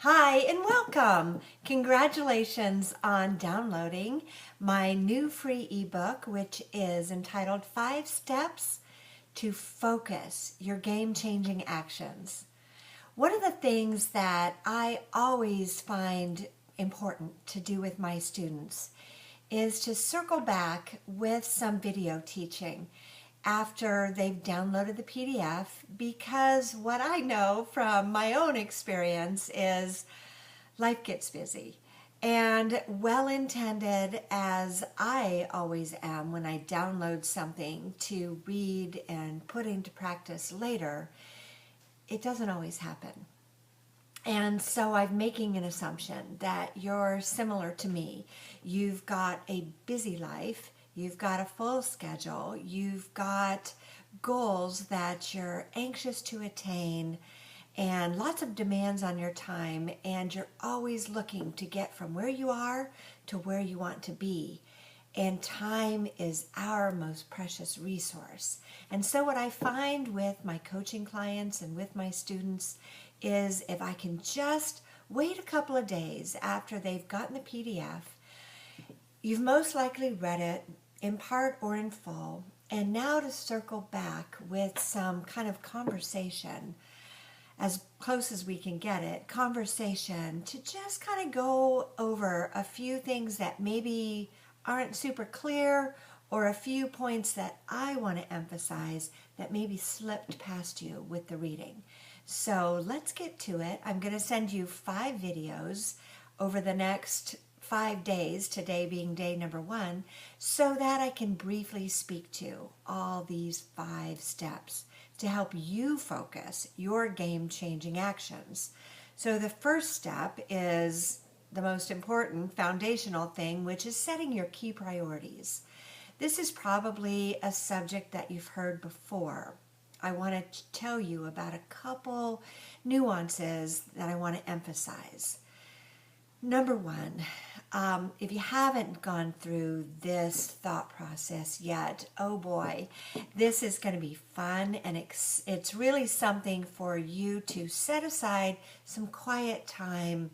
Hi and welcome. Congratulations on downloading my new free ebook, which is entitled 5 Steps to Focus Your Game-Changing Actions. One of the things that I always find important to do with my students is to circle back with some video teaching after they've downloaded the PDF, because what I know from my own experience is life gets busy. And well intended as I always am when I download something to read and put into practice later, it doesn't always happen. And so I'm making an assumption that you're similar to me. You've got a busy life, you've got a full schedule, you've got goals that you're anxious to attain, and lots of demands on your time, and you're always looking to get from where you are to where you want to be. And time is our most precious resource. And so what I find with my coaching clients and with my students is if I can just wait a couple of days after they've gotten the PDF, you've most likely read it in part or in full, and now to circle back with some kind of conversation, as close as we can get it, conversation to just kind of go over a few things that maybe aren't super clear, or a few points that I want to emphasize that maybe slipped past you with the reading. So let's get to it. I'm going to send you 5 videos over the next 5 days, today being day number 1, so that I can briefly speak to all these 5 steps to help you focus your game-changing actions. So the first step is the most important foundational thing, which is setting your key priorities. This is probably a subject that you've heard before. I want to tell you about a couple nuances that I want to emphasize. Number 1, if you haven't gone through this thought process yet, oh boy, this is going to be fun, and it's really something for you to set aside some quiet time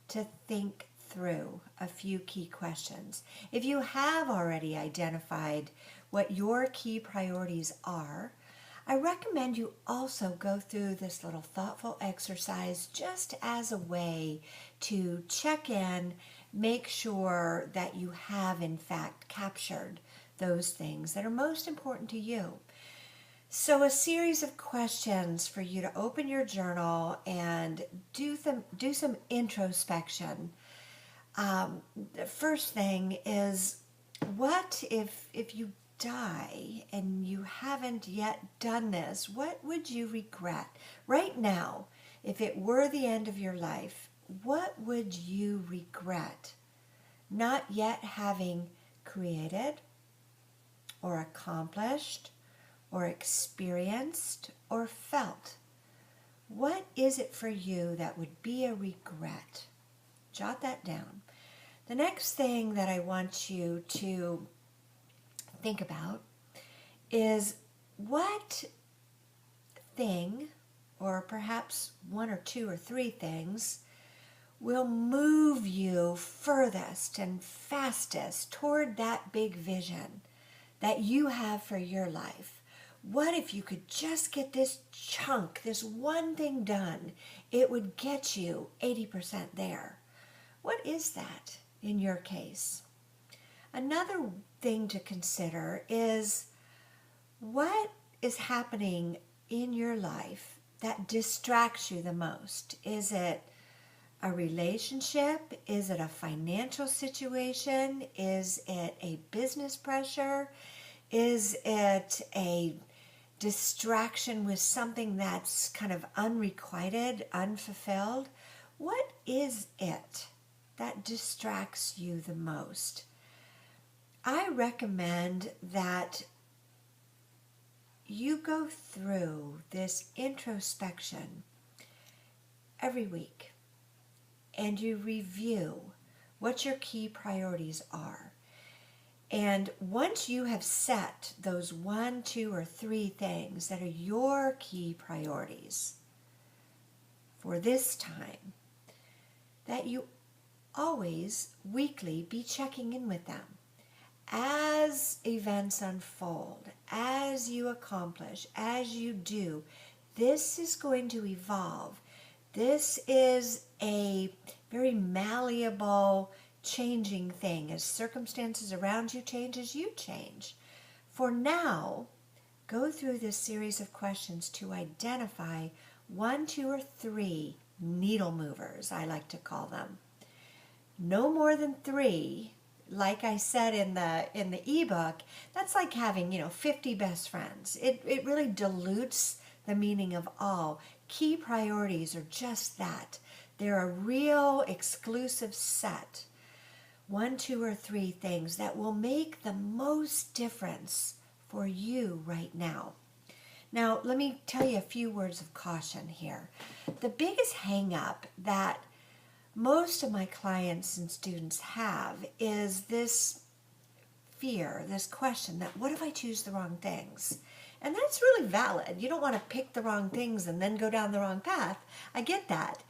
to think through a few key questions. If you have already identified what your key priorities are, I recommend you also go through this little thoughtful exercise just as a way to check in, make sure that you have in fact captured those things that are most important to you. So a series of questions for you to open your journal and do some introspection. The first thing is, what if you die and you haven't yet done this? What would you regret? Right now, if it were the end of your life, what would you regret not yet having created or accomplished or experienced or felt? What is it for you that would be a regret? Jot that down. The next thing that I want you to think about is, what thing, or perhaps 1 or 2 or 3 things, will move you furthest and fastest toward that big vision that you have for your life? What if you could just get this chunk, this one thing done? It would get you 80% there. What is that in your case? Another thing to consider is, what is happening in your life that distracts you the most? Is it a relationship? Is it a financial situation? Is it a business pressure? Is it a distraction with something that's kind of unrequited, unfulfilled? What is it that distracts you the most? I recommend that you go through this introspection every week and you review what your key priorities are. And once you have set those 1, 2, or 3 things that are your key priorities for this time, that you always weekly be checking in with them. As events unfold, as you accomplish, as you do, this is going to evolve. This is a very malleable, changing thing. As circumstances around you change, as you change. For now, go through this series of questions to identify 1, 2, or 3 needle movers, I like to call them. No more than 3. Like I said in the ebook, that's like having 50 best friends. It really dilutes the meaning of all. Key priorities are just that. They're a real exclusive set. 1, 2, or 3 things that will make the most difference for you right now. Now, let me tell you a few words of caution here. The biggest hang up that most of my clients and students have is this fear, this question that what if I choose the wrong things? And that's really valid. You don't want to pick the wrong things and then go down the wrong path. I get that.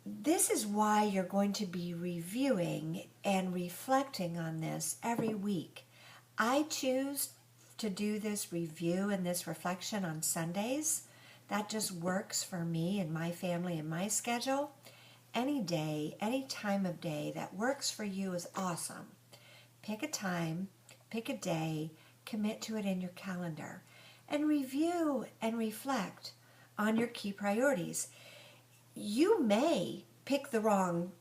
This is why you're going to be reviewing and reflecting on this every week. I choose to do this review and this reflection on Sundays. That just works for me and my family and my schedule. Any day, any time of day that works for you is awesome. Pick a time, pick a day, commit to it in your calendar, and review and reflect on your key priorities. You may pick the wrong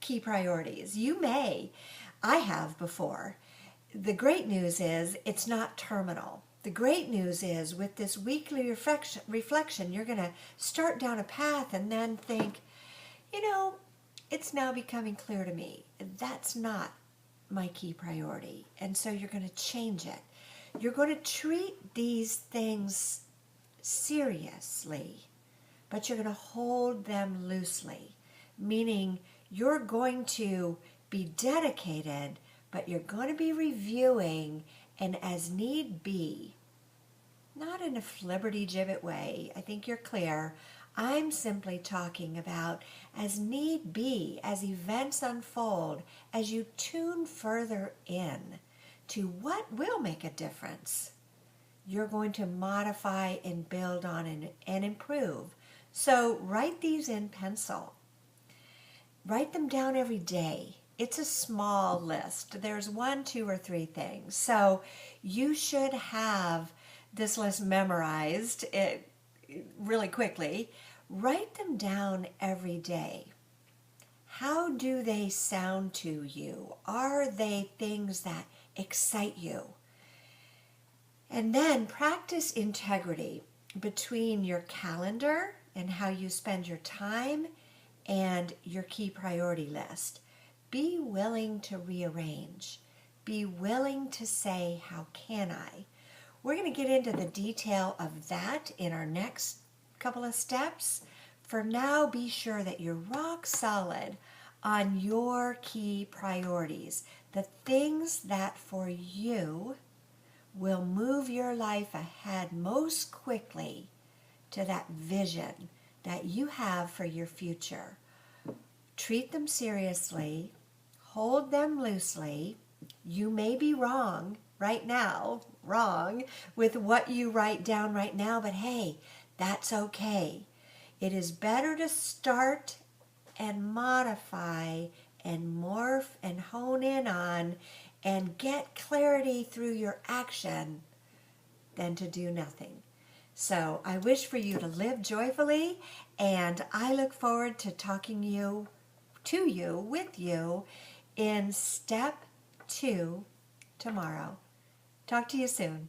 key priorities. You may. I have before. The great news is it's not terminal. The great news is with this weekly reflection, you're going to start down a path and then think, it's now becoming clear to me that's not my key priority. And so you're going to change it. You're going to treat these things seriously, but you're going to hold them loosely, meaning you're going to be dedicated, but you're going to be reviewing and as need be, not in a flibberty-gibbet way. I think you're clear. I'm simply talking about as need be, as events unfold, as you tune further in to what will make a difference. You're going to modify and build on and improve. So write these in pencil. Write them down every day. It's a small list. There's 1, 2, or 3 things. So you should have this list memorized really quickly. Write them down every day. How do they sound to you? Are they things that excite you? And then practice integrity between your calendar and how you spend your time and your key priority list. Be willing to rearrange. Be willing to say, how can I? We're going to get into the detail of that in our next couple of steps. For now, be sure that you're rock solid on your key priorities, the things that for you will move your life ahead most quickly to that vision that you have for your future. Treat them seriously, hold them loosely. You may be wrong right now, wrong with what you write down right now, but hey, that's okay. It is better to start and modify and morph and hone in on and get clarity through your action than to do nothing. So I wish for you to live joyfully, and I look forward to talking with you in step 2 tomorrow. Talk to you soon.